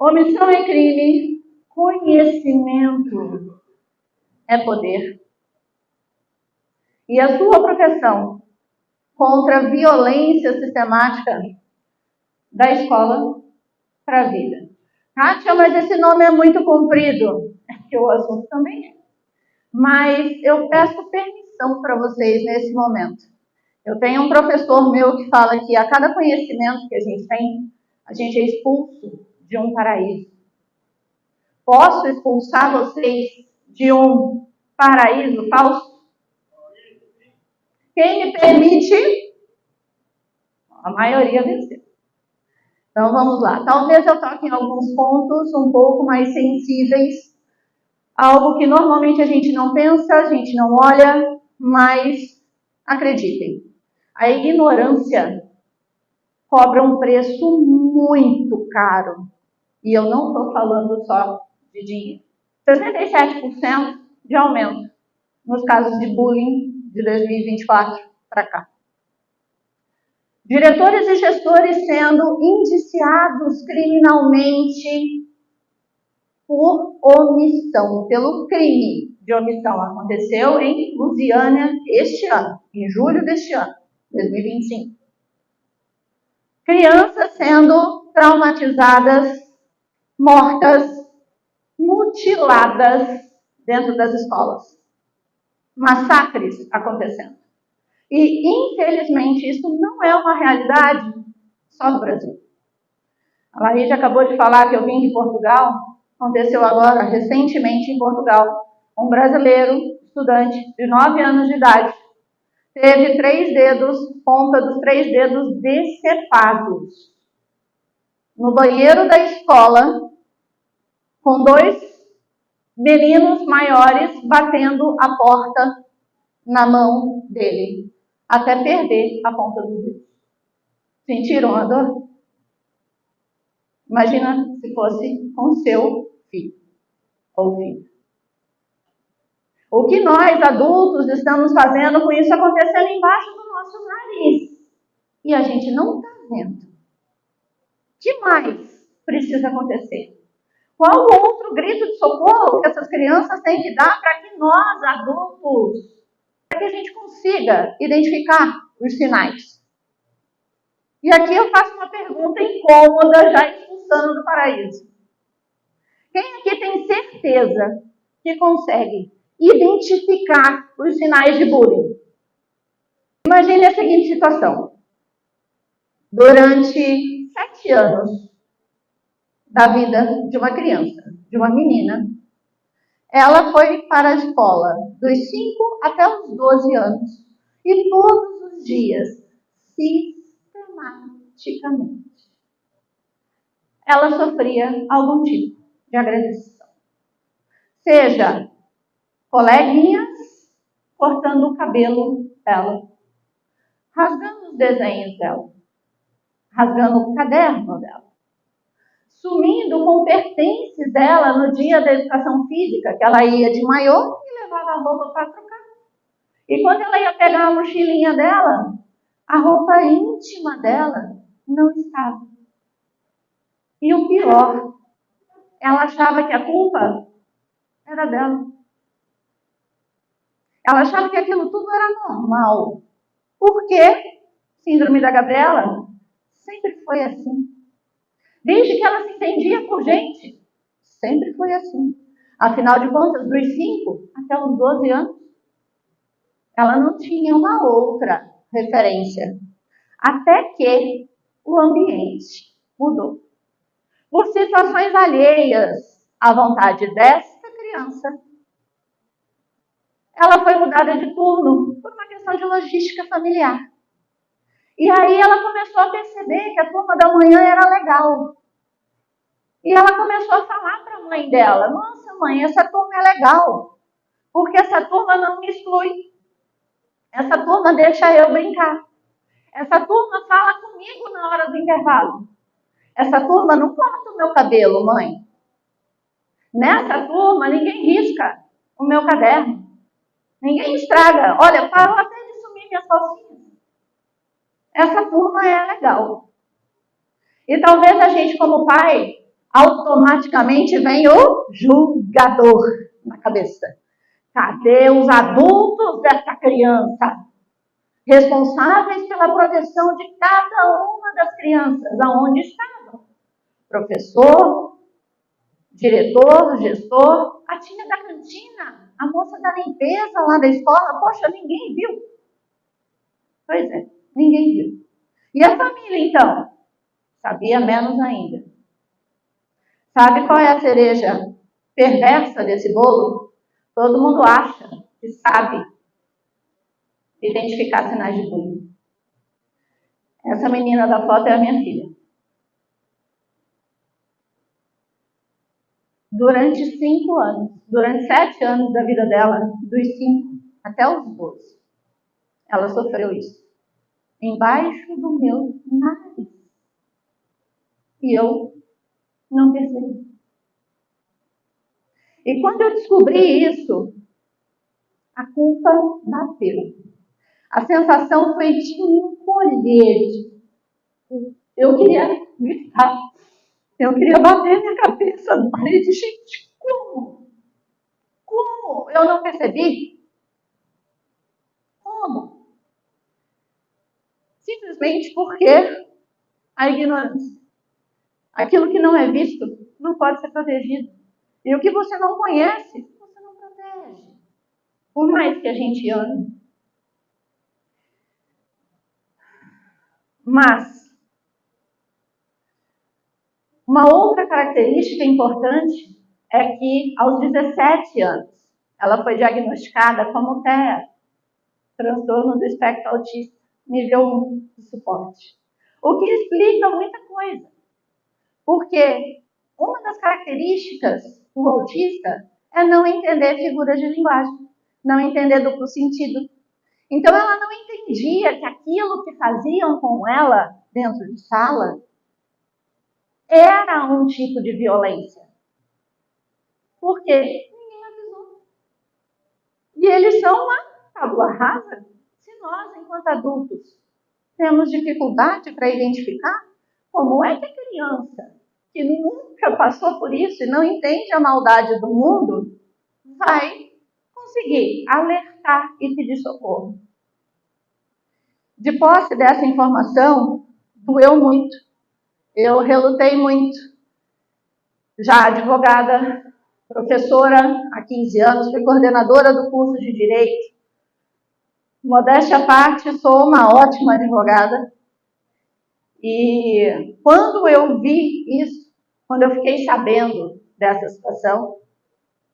Omissão é crime, conhecimento é poder. E a sua proteção contra a violência sistemática da escola para a vida. Kátia, mas esse nome é muito comprido. É que o assunto também é. Mas eu peço permissão para vocês nesse momento. Eu tenho um professor meu que fala que a cada conhecimento que a gente tem, a gente é expulso de um paraíso. Posso expulsar vocês de um paraíso falso? Quem me permite? A maioria venceu. Então vamos lá. Talvez eu toque em alguns pontos um pouco mais sensíveis. Algo que normalmente a gente não pensa, a gente não olha, mas acreditem. A ignorância cobra um preço muito caro. E eu não estou falando só de dinheiro. 67% de aumento nos casos de bullying de 2024 para cá. Diretores e gestores sendo indiciados criminalmente por omissão, pelo crime de omissão. Aconteceu em Lusiânia este ano, em julho deste ano, 2025. Crianças sendo traumatizadas, mortas, mutiladas dentro das escolas. Massacres acontecendo. E, infelizmente, isso não é uma realidade só do Brasil. A Laís acabou de falar que eu vim de Portugal. Aconteceu agora, recentemente, em Portugal. Um brasileiro, estudante de 9 anos de idade, teve 3 dedos, ponta dos 3 dedos decepados no banheiro da escola, com 2 meninos maiores batendo a porta na mão dele, até perder a ponta do dedo. Sentiram a dor? Imagina se fosse com seu filho ou filha. O que nós, adultos, estamos fazendo com isso acontecendo embaixo do nosso nariz? E a gente não está vendo. O que mais precisa acontecer? Qual outro grito de socorro que essas crianças têm que dar para que nós, adultos, para que a gente consiga identificar os sinais? E aqui eu faço uma pergunta incômoda, já expulsando do paraíso. Quem aqui tem certeza que consegue identificar os sinais de bullying? Imagine a seguinte situação. Durante 7 anos da vida de uma criança, de uma menina, ela foi para a escola dos 5 até os 12 anos e todos os dias, sistematicamente, ela sofria algum tipo de agressão. Seja coleguinhas cortando o cabelo dela, rasgando os desenhos dela, rasgando o caderno dela, sumindo com pertences dela no dia da educação física, que ela ia de maiô e levava a roupa para trocar. E quando ela ia pegar a mochilinha dela, a roupa íntima dela não estava. E o pior, ela achava que a culpa era dela. Ela achava que aquilo tudo era normal. Por quê? Síndrome da Gabriela sempre foi assim. Desde que ela se entendia por gente, sempre foi assim. Afinal de contas, dos 5 até os 12 anos, ela não tinha uma outra referência. Até que o ambiente mudou. Por situações alheias à vontade desta criança, ela foi mudada de turno por uma questão de logística familiar. E aí ela começou a perceber que a turma da manhã era legal. E ela começou a falar para a mãe dela: nossa mãe, essa turma é legal, porque essa turma não me exclui. Essa turma deixa eu brincar. Essa turma fala comigo na hora do intervalo. Essa turma não corta o meu cabelo, mãe. Nessa turma ninguém risca o meu caderno. Ninguém estraga. Olha, parou até de sumir minhas calcinhas. Essa turma é legal. E talvez a gente, como pai, automaticamente vem o julgador na cabeça. Cadê os adultos dessa criança? Responsáveis pela proteção de cada uma das crianças, aonde estavam? Professor, diretor, gestor, a tia da cantina, a moça da limpeza lá da escola. Poxa, ninguém viu. Pois é, ninguém viu. E a família, então? Sabia menos ainda. Sabe qual é a cereja perversa desse bolo? Todo mundo acha que sabe identificar sinais de bullying. Essa menina da foto é a minha filha. Durante 5 anos, durante 7 anos da vida dela, dos 5 até os 12, ela sofreu isso. Embaixo do meu nariz. E eu não percebi. E quando eu descobri isso, a culpa bateu. A sensação foi de encolher. Eu queria gritar. Eu queria bater minha cabeça na parede. Gente, como? Como? Eu não percebi? Como? Simplesmente porque a ignorância. Aquilo que não é visto não pode ser protegido. E o que você não conhece, você não protege. Por mais que a gente ame. Mas, uma outra característica importante é que, aos 17 anos, ela foi diagnosticada como TEA, transtorno do espectro autista, nível 1 de suporte. O que explica muita coisa. Porque uma das características do autista é não entender figuras de linguagem, não entender duplo sentido. Então, ela não entendia que aquilo que faziam com ela dentro de sala era um tipo de violência. Por quê? Ninguém avisou. E eles são uma tábua rasa. Se nós, enquanto adultos, temos dificuldade para identificar, como é que a criança que nunca passou por isso e não entende a maldade do mundo vai conseguir alertar e pedir socorro? De posse dessa informação, doeu muito. Eu relutei muito. Já advogada, professora há 15 anos, fui coordenadora do curso de Direito. Modéstia à parte, sou uma ótima advogada. E quando eu vi isso, quando eu fiquei sabendo dessa situação,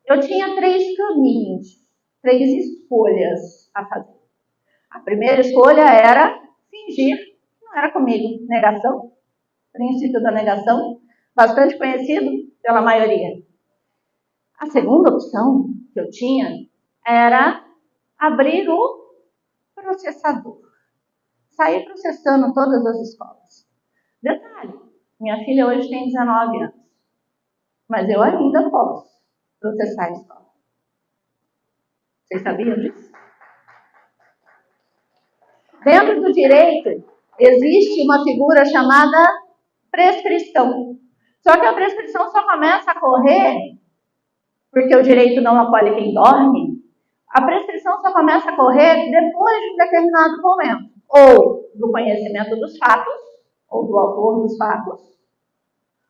eu tinha 3 caminhos, 3 escolhas a fazer. A primeira escolha era fingir que não era comigo, negação, princípio da negação, bastante conhecido pela maioria. A segunda opção que eu tinha era abrir o processador, sair processando todas as escolas. Detalhe, minha filha hoje tem 19 anos, mas eu ainda posso processar a escola. Vocês sabiam disso? Dentro do direito, existe uma figura chamada prescrição. Só que a prescrição só começa a correr, porque o direito não acolhe quem dorme, a prescrição só começa a correr depois de um determinado momento, ou do conhecimento dos fatos, ou do autor dos fatos,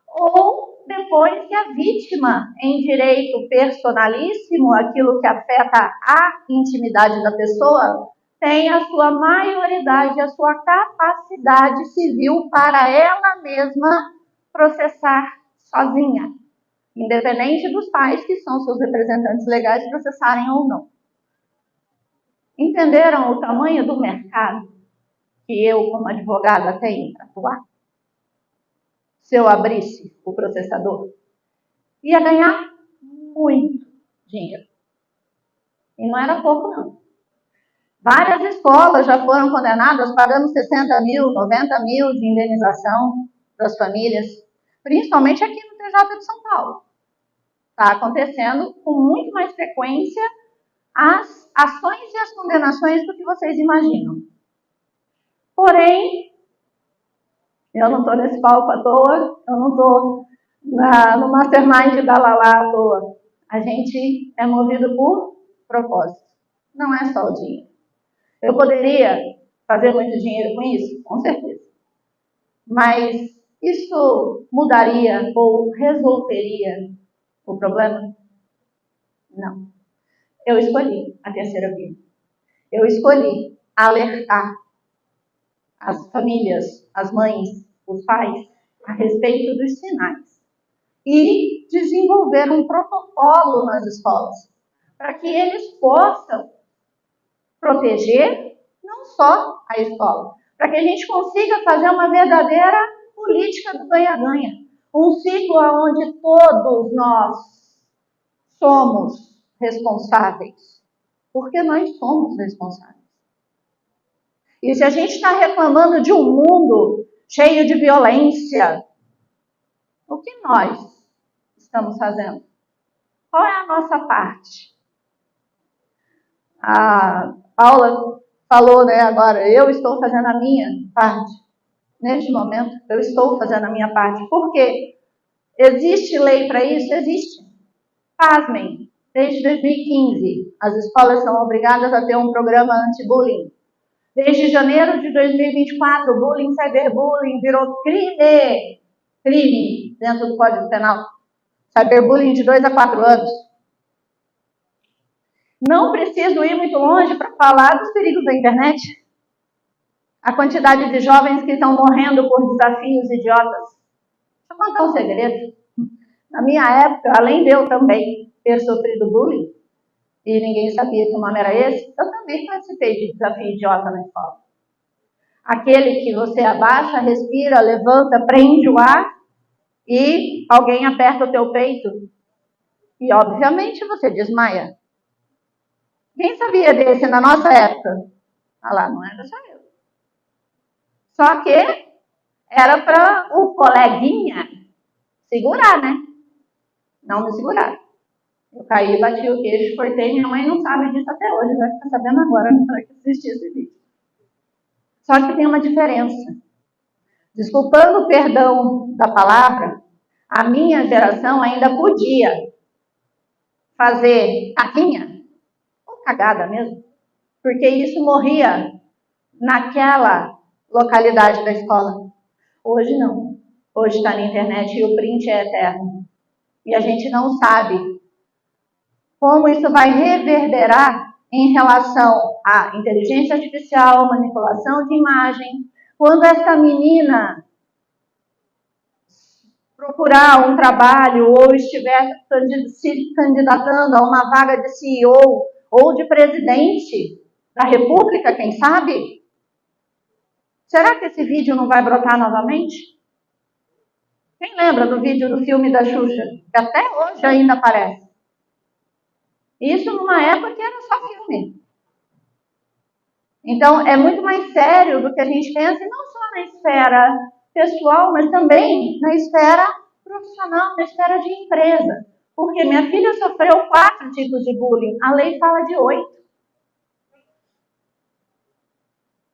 ou depois que a vítima, em direito personalíssimo, aquilo que afeta a intimidade da pessoa, tem a sua maioridade, a sua capacidade civil para ela mesma processar sozinha, independente dos pais, que são seus representantes legais, processarem ou não. Entenderam o tamanho do mercado que eu, como advogada, tenho para atuar? Se eu abrisse o processador, ia ganhar muito dinheiro. E não era pouco, não. Várias escolas já foram condenadas pagando 60 mil, 90 mil de indenização para as famílias, principalmente aqui no TJ de São Paulo. Está acontecendo com muito mais frequência as ações e as condenações do que vocês imaginam. Porém, eu não estou nesse palco à toa, eu não estou no Mastermind da Lala à toa. A gente é movido por propósito. Não é só o dinheiro. Eu poderia fazer muito dinheiro com isso? Com certeza. Mas isso mudaria ou resolveria o problema? Não. Eu escolhi a terceira via. Eu escolhi alertar as famílias, as mães, os pais, a respeito dos sinais. E desenvolver um protocolo nas escolas, para que eles possam proteger não só a escola, para que a gente consiga fazer uma verdadeira política do ganha-ganha. Um ciclo onde todos nós somos responsáveis, porque nós somos responsáveis. E se a gente está reclamando de um mundo cheio de violência, o que nós estamos fazendo? Qual é a nossa parte? A Paula falou, né, agora, eu estou fazendo a minha parte. Neste momento, eu estou fazendo a minha parte. Por quê? Existe lei para isso? Existe. Pasmem, desde 2015, as escolas são obrigadas a ter um programa anti-bullying. Desde janeiro de 2024, bullying, cyberbullying virou crime. Crime dentro do Código Penal. Cyberbullying de 2 a 4 anos. Não preciso ir muito longe para falar dos perigos da internet. A quantidade de jovens que estão morrendo por desafios idiotas. Deixa eu contar um segredo. Na minha época, além de eu também ter sofrido bullying, e ninguém sabia que o nome era esse, eu também participei de desafio idiota na escola. Aquele que você abaixa, respira, levanta, prende o ar e alguém aperta o teu peito. E, obviamente, você desmaia. Quem sabia desse na nossa época? Ah lá, não era só eu. Só que era para o coleguinha segurar, né? Não me seguraram. Eu caí, bati o queixo, cortei. Minha mãe não sabe disso até hoje, vai ficar sabendo agora, na hora que assistir esse vídeo. Só que tem uma diferença. Desculpando o perdão da palavra, a minha geração ainda podia fazer caquinha, ou cagada mesmo, porque isso morria naquela localidade da escola. Hoje não. Hoje está na internet e o print é eterno. E a gente não sabe como isso vai reverberar em relação à inteligência artificial, manipulação de imagem. Quando essa menina procurar um trabalho ou estiver se candidatando a uma vaga de CEO ou de presidente da República, quem sabe? Será que esse vídeo não vai brotar novamente? Quem lembra do vídeo do filme da Xuxa? Que até hoje ainda aparece. Isso numa época que era só filme. Então, é muito mais sério do que a gente pensa, e não só na esfera pessoal, mas também na esfera profissional, na esfera de empresa. Porque minha filha sofreu 4 tipos de bullying, a lei fala de 8.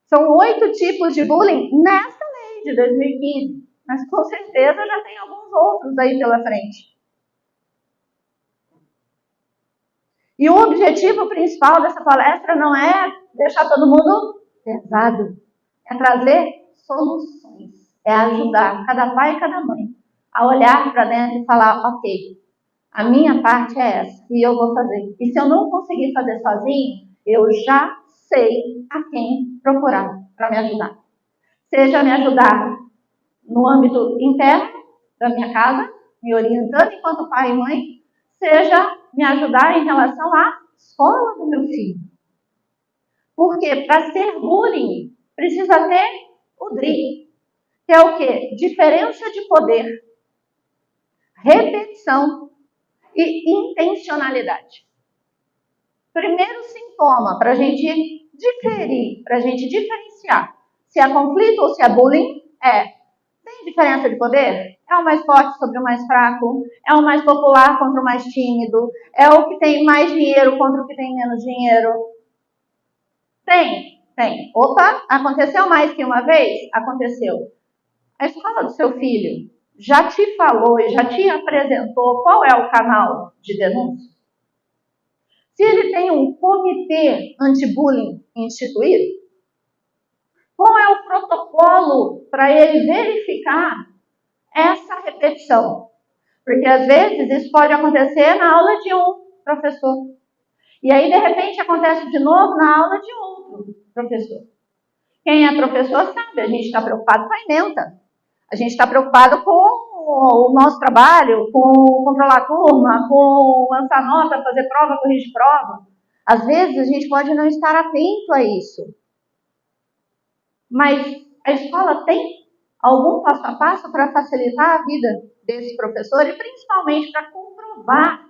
São 8 tipos de bullying nessa lei de 2015, mas com certeza já tem alguns outros aí pela frente. E o objetivo principal dessa palestra não é deixar todo mundo pesado, é trazer soluções, é ajudar cada pai e cada mãe a olhar para dentro e falar, ok, a minha parte é essa e eu vou fazer. E se eu não conseguir fazer sozinho, eu já sei a quem procurar para me ajudar. Seja me ajudar no âmbito interno da minha casa, me orientando enquanto pai e mãe, seja me ajudar em relação à escola do meu filho. Porque para ser bullying, precisa ter o DRI, que é o quê? Diferença de poder, repetição e intencionalidade. Primeiro sintoma para a gente diferir, para a gente diferenciar se é conflito ou se é bullying, tem diferença de poder? É o mais forte sobre o mais fraco? É o mais popular contra o mais tímido? É o que tem mais dinheiro contra o que tem menos dinheiro? Tem. Opa, aconteceu mais que uma vez? Aconteceu. A escola do seu filho já te falou e já te apresentou qual é o canal de denúncia? Se ele tem um comitê anti-bullying instituído, qual é o protocolo para ele verificar essa repetição? Porque às vezes isso pode acontecer na aula de um professor. E aí, de repente, acontece de novo na aula de outro professor. Quem é professor sabe, a gente está preocupado com a ementa. A gente está preocupado com o nosso trabalho, com controlar a turma, com lançar nota, fazer prova, corrigir prova. Às vezes a gente pode não estar atento a isso. Mas a escola tem algum passo a passo para facilitar a vida desse professor e principalmente para comprovar,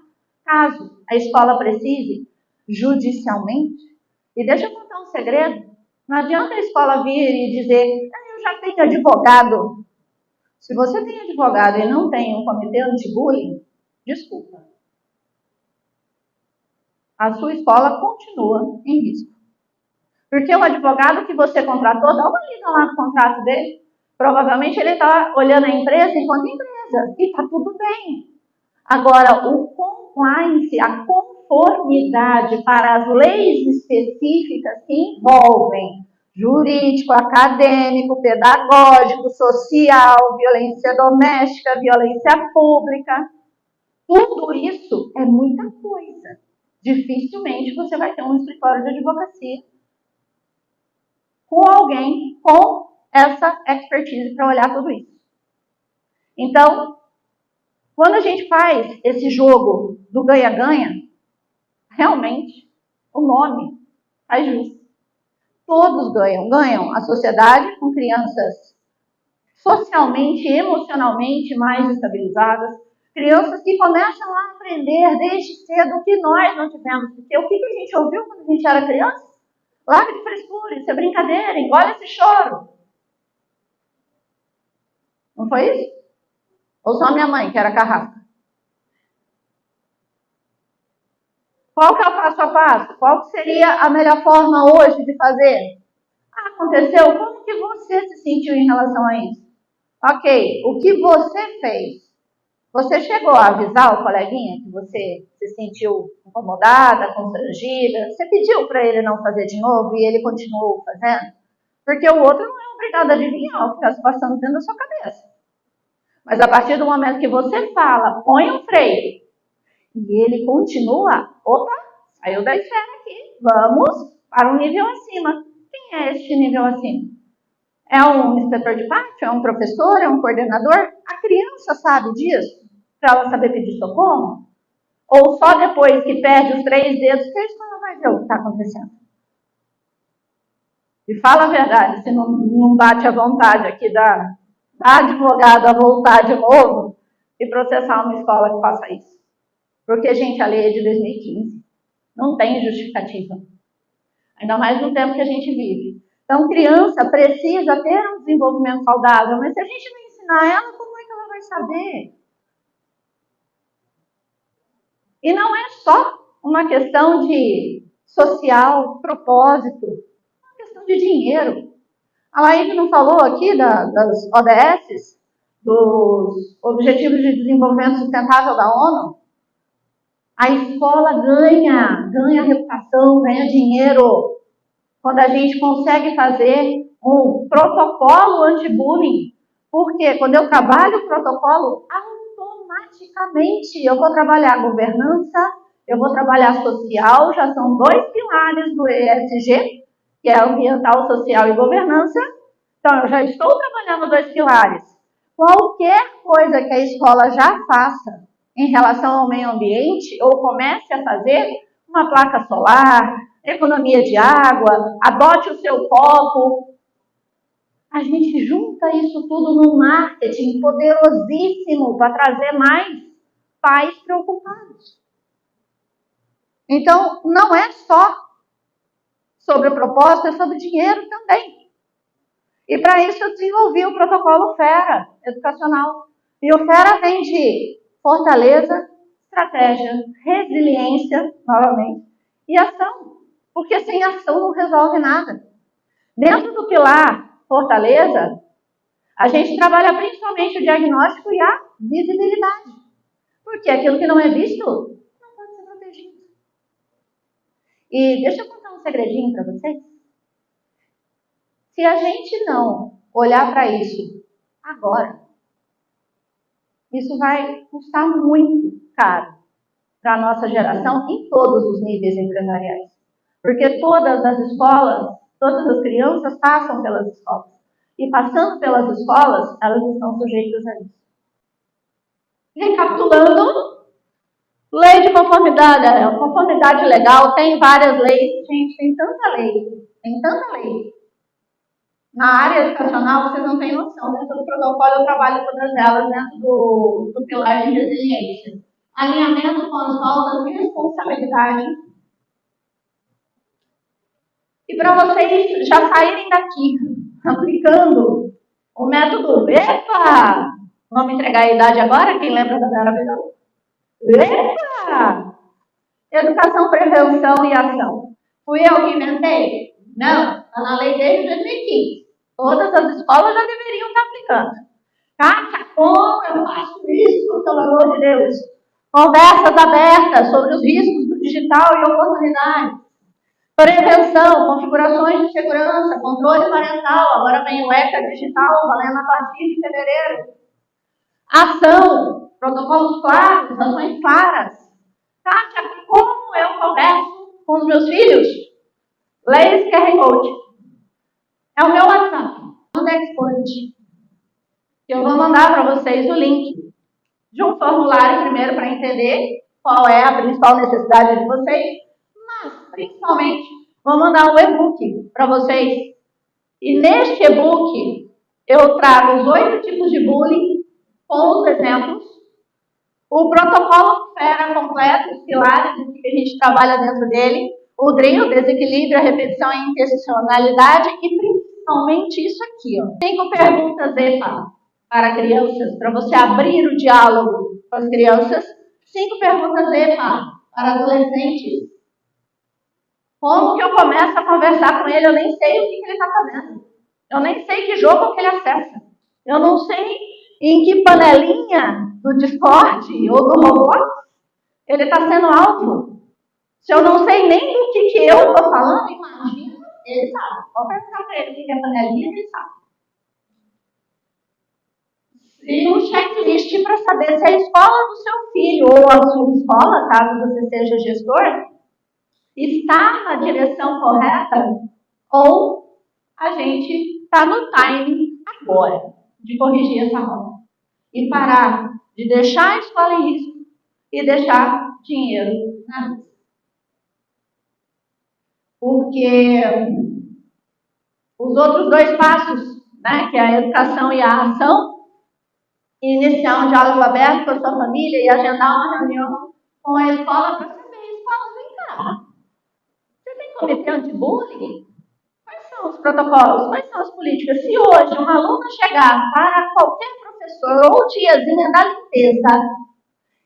caso a escola precise, judicialmente. E deixa eu contar um segredo. Não adianta a escola vir e dizer, eu já tenho advogado. Se você tem advogado e não tem um comitê anti-bullying, desculpa. A sua escola continua em risco. Porque o advogado que você contratou, dá uma lida lá no contrato dele. Provavelmente ele está olhando a empresa enquanto empresa. E está tudo bem. Agora, o compliance, a conformidade para as leis específicas que envolvem jurídico, acadêmico, pedagógico, social, violência doméstica, violência pública, tudo isso é muita coisa. Dificilmente você vai ter um escritório de advocacia com alguém com essa expertise para olhar tudo isso. Então, quando a gente faz esse jogo do ganha-ganha, realmente o nome faz jus. Todos ganham. Ganham a sociedade com crianças socialmente e emocionalmente mais estabilizadas, crianças que começam a aprender desde cedo o que nós não tivemos. Porque o que a gente ouviu quando a gente era criança? Larga de frescura, isso é brincadeira, engole esse choro. Não foi isso? Ou só minha mãe, que era carrasca? Qual que é o passo a passo? Qual que seria a melhor forma hoje de fazer? Aconteceu? Como que você se sentiu em relação a isso? Ok, o que você fez? Você chegou a avisar o coleguinha que você se sentiu incomodada, constrangida? Você pediu para ele não fazer de novo e ele continuou fazendo? Porque o outro não é obrigado a adivinhar o que está se passando dentro da sua cabeça. Mas a partir do momento que você fala, põe um freio, e ele continua, opa, saiu da esfera aqui, vamos para um nível acima. Quem é este nível acima? É um inspetor de pátio? É um professor? É um coordenador? A criança sabe disso? Para ela saber pedir socorro? Ou só depois que perde os 3 dedos que a escola vai ver o que está acontecendo? E fala a verdade, se não bate a vontade aqui da advogado a voltar de novo e processar uma escola que faça isso. Porque, gente, a lei é de 2015. Não tem justificativa. Ainda mais no tempo que a gente vive. Então, criança precisa ter um desenvolvimento saudável, mas se a gente não ensinar ela, como é que ela vai saber? E não é só uma questão de social, propósito, é uma questão de dinheiro. A Laíde não falou aqui das ODS, dos Objetivos de Desenvolvimento Sustentável da ONU? A escola ganha reputação, ganha dinheiro quando a gente consegue fazer um protocolo anti-bullying. Porque quando eu trabalho o protocolo, automaticamente eu vou trabalhar governança, eu vou trabalhar social, já são 2 pilares do ESG, que é ambiental, social e governança. Então, eu já estou trabalhando 2 pilares. Qualquer coisa que a escola já faça em relação ao meio ambiente, ou comece a fazer, uma placa solar, economia de água, adote o seu copo. A gente junta isso tudo num marketing poderosíssimo para trazer mais pais preocupados. Então, não é só sobre o propósito, é sobre dinheiro também. E para isso eu desenvolvi o protocolo FERA educacional. E o FERA vem de fortaleza, estratégia, resiliência, novamente, e ação. Porque sem ação não resolve nada. Dentro do pilar fortaleza, A gente trabalha principalmente o diagnóstico e a visibilidade. Porque aquilo que não é visto não pode ser protegido. E deixa eu contar um segredinho para vocês. Se a gente não olhar para isso agora, isso vai custar muito caro para a nossa geração em todos os níveis empresariais. Porque todas as escolas, todas as crianças passam pelas escolas. E passando pelas escolas, elas estão sujeitas a isso. Recapitulando, lei de conformidade. Conformidade legal, tem várias leis. Gente, tem tanta lei. Tem tanta lei. Na área educacional, vocês não têm noção. Dentro do protocolo, eu trabalho todas elas dentro do pilar de resiliência. Alinhamento com as pautas de responsabilidade. E para vocês já saírem daqui, aplicando o método... Epa! Vamos entregar a idade agora? Quem lembra da Vera Verão? Epa! Educação, prevenção e ação. Fui eu que inventei? Não, está na lei desde 2015. Todas as escolas já deveriam estar aplicando. Kátia, como eu faço isso, pelo amor de Deus? Conversas abertas sobre os riscos do digital e oportunidades. Prevenção, configurações de segurança, controle parental. Agora vem o ECA digital, valendo a partir de fevereiro. Ação, protocolos claros, ações claras. Kátia, como eu converso com os meus filhos? Leia esse QR Code. É o meu WhatsApp, no Export. Eu vou mandar para vocês o link de um formulário primeiro para entender qual é a principal necessidade de vocês, mas principalmente vou mandar um e-book para vocês. E neste e-book eu trago os 8 tipos de bullying com os exemplos, o protocolo FERA completo, os pilares que a gente trabalha dentro dele, o DRIL, desequilíbrio, a repetição e intencionalidade, e principalmente isso aqui, ó. 5 perguntas EPA para crianças, para você abrir o diálogo com as crianças. 5 perguntas EPA para adolescentes. Como que eu começo a conversar com ele? Eu nem sei o que ele está fazendo. Eu nem sei que jogo que ele acessa. Eu não sei em que panelinha do Discord ou do Roblox ele está sendo alvo. Se eu não sei nem do que eu estou falando, imagina, ele sabe. Vou perguntar para ele o que é panelinha, ele sabe. E um checklist para saber se a escola do seu filho ou a sua escola, caso você seja gestor, está na direção correta ou a gente está no time agora de corrigir essa rota e parar de deixar a escola em risco e deixar dinheiro na mesa. Porque os outros 2 passos, né, que é a educação e a ação, iniciar um diálogo aberto com a sua família e agendar uma reunião com a escola para saber, escola, vem cá. Você tem comitê anti-bullying? Quais são os protocolos? Quais são as políticas? Se hoje uma aluna chegar para qualquer professor ou tiazinha da limpeza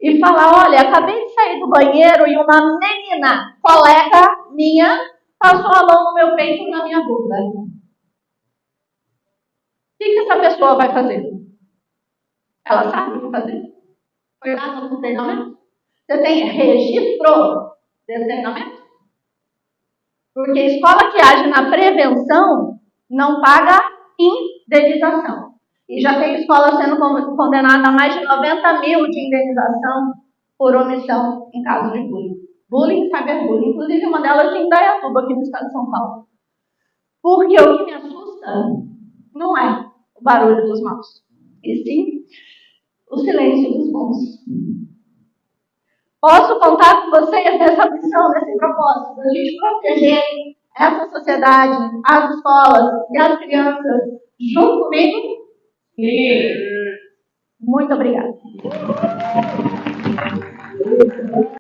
e falar, olha, acabei de sair do banheiro e uma menina, colega minha, passou a mão no meu peito e na minha bunda. O que essa pessoa vai fazer? Ela sabe o que fazer? Foi lá no treinamento? Você tem registro desse treinamento? Porque a escola que age na prevenção não paga indenização. E já tem escola sendo condenada a mais de 90 mil de indenização por omissão em caso de bullying. Bullying e cyberbullying. Inclusive uma delas em Indaiatuba, aqui no estado de São Paulo. Porque o que me assusta não é o barulho dos maus, e sim o silêncio dos bons. Posso contar com vocês nessa missão, nesse propósito, a gente proteger essa sociedade, as escolas e as crianças junto comigo? Sim. Muito obrigada.